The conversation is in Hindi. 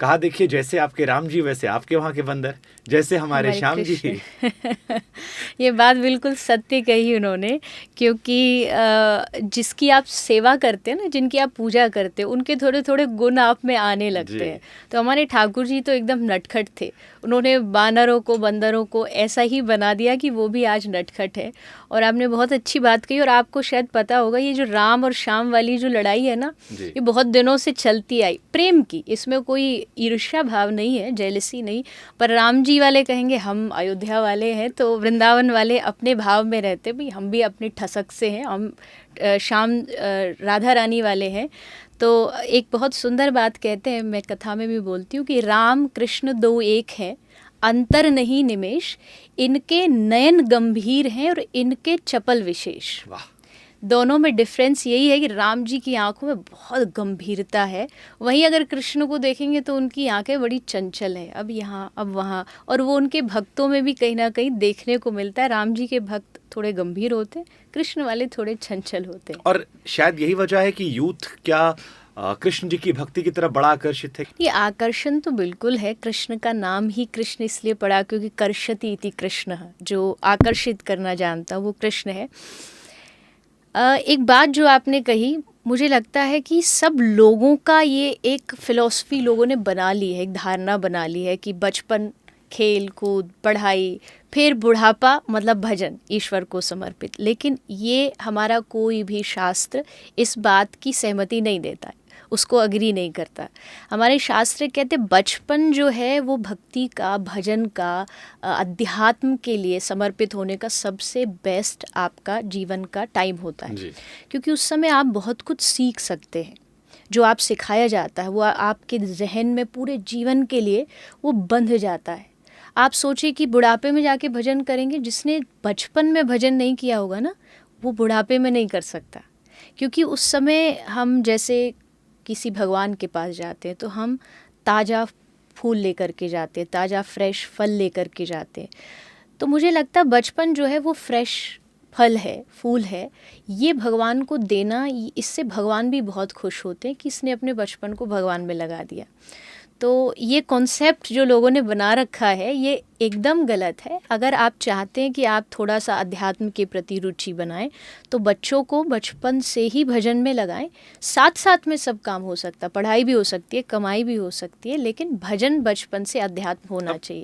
कहा देखिए जैसे आपके राम जी वैसे आपके वहाँ के बंदर, जैसे हमारे श्याम जी। ये बात बिल्कुल सत्य कही उन्होंने, क्योंकि जिसकी आप सेवा करते हैं ना, जिनकी आप पूजा करते हैं, उनके थोड़े थोड़े गुण आप में आने लगते हैं। तो हमारे ठाकुर जी तो एकदम नटखट थे। उन्होंने बानरों को, बंदरों को ऐसा ही बना दिया कि वो भी आज नटखट है। और आपने बहुत अच्छी बात कही, और आपको शायद पता होगा ये जो राम और श्याम वाली जो लड़ाई है ना, ये बहुत दिनों से चलती आई, प्रेम की, इसमें कोई ईर्ष्या भाव नहीं है, जेलसी नहीं। पर राम जी वाले कहेंगे हम अयोध्या वाले हैं, तो वृंदावन वाले अपने भाव में रहते, भाई हम भी अपनी ठसक से हैं, हम श्याम राधा रानी वाले हैं। तो एक बहुत सुंदर बात कहते हैं, मैं कथा में भी बोलती हूँ कि राम कृष्ण दो एक हैं, अंतर नहीं निमेष, इनके नयन गंभीर हैं और इनके चपल विशेष। वाह। दोनों में डिफरेंस यही है कि राम जी की आंखों में बहुत गंभीरता है, वहीं अगर कृष्ण को देखेंगे तो उनकी आंखें बड़ी चंचल है, अब यहाँ अब वहाँ। और वो उनके भक्तों में भी कहीं ना कहीं देखने को मिलता है। राम जी के भक्त थोड़े गंभीर होते हैं, कृष्ण वाले थोड़े चंचल होते हैं। और शायद यही वजह है कि यूथ क्या कृष्ण जी की भक्ति की तरफ बड़ा आकर्षित है। ये आकर्षण तो बिल्कुल है। कृष्ण का नाम ही कृष्ण इसलिए पड़ा क्योंकि कर्षति इति कृष्ण, जो आकर्षित करना जानता वो कृष्ण है। एक बात जो आपने कही, मुझे लगता है कि सब लोगों का ये एक फिलॉसफी लोगों ने बना ली है, एक धारणा बना ली है कि बचपन खेल कूद पढ़ाई, फिर बुढ़ापा मतलब भजन, ईश्वर को समर्पित। लेकिन ये हमारा कोई भी शास्त्र इस बात की सहमति नहीं देता है, उसको अग्री नहीं करता। हमारे शास्त्र कहते बचपन जो है वो भक्ति का, भजन का, अध्यात्म के लिए समर्पित होने का सबसे बेस्ट आपका जीवन का टाइम होता है जी। क्योंकि उस समय आप बहुत कुछ सीख सकते हैं। जो आप सिखाया जाता है वो आपके जहन में पूरे जीवन के लिए वो बंध जाता है। आप सोचिए कि बुढ़ापे में जाके भजन करेंगे, जिसने बचपन में भजन नहीं किया होगा ना, वो बुढ़ापे में नहीं कर सकता। क्योंकि उस समय हम जैसे किसी भगवान के पास जाते हैं तो हम ताज़ा फूल लेकर के जाते हैं, ताज़ा फ्रेश फल लेकर के जाते हैं। तो मुझे लगता है बचपन जो है वो फ्रेश फल है, फूल है, ये भगवान को देना, इससे भगवान भी बहुत खुश होते हैं कि इसने अपने बचपन को भगवान में लगा दिया। तो ये कॉन्सेप्ट जो लोगों ने बना रखा है ये एकदम गलत है। अगर आप चाहते हैं कि आप थोड़ा सा अध्यात्म के प्रति रुचि बनाएं तो बच्चों को बचपन से ही भजन में लगाएं। साथ साथ में सब काम हो सकता है, पढ़ाई भी हो सकती है, कमाई भी हो सकती है, लेकिन भजन बचपन से अध्यात्म होना चाहिए।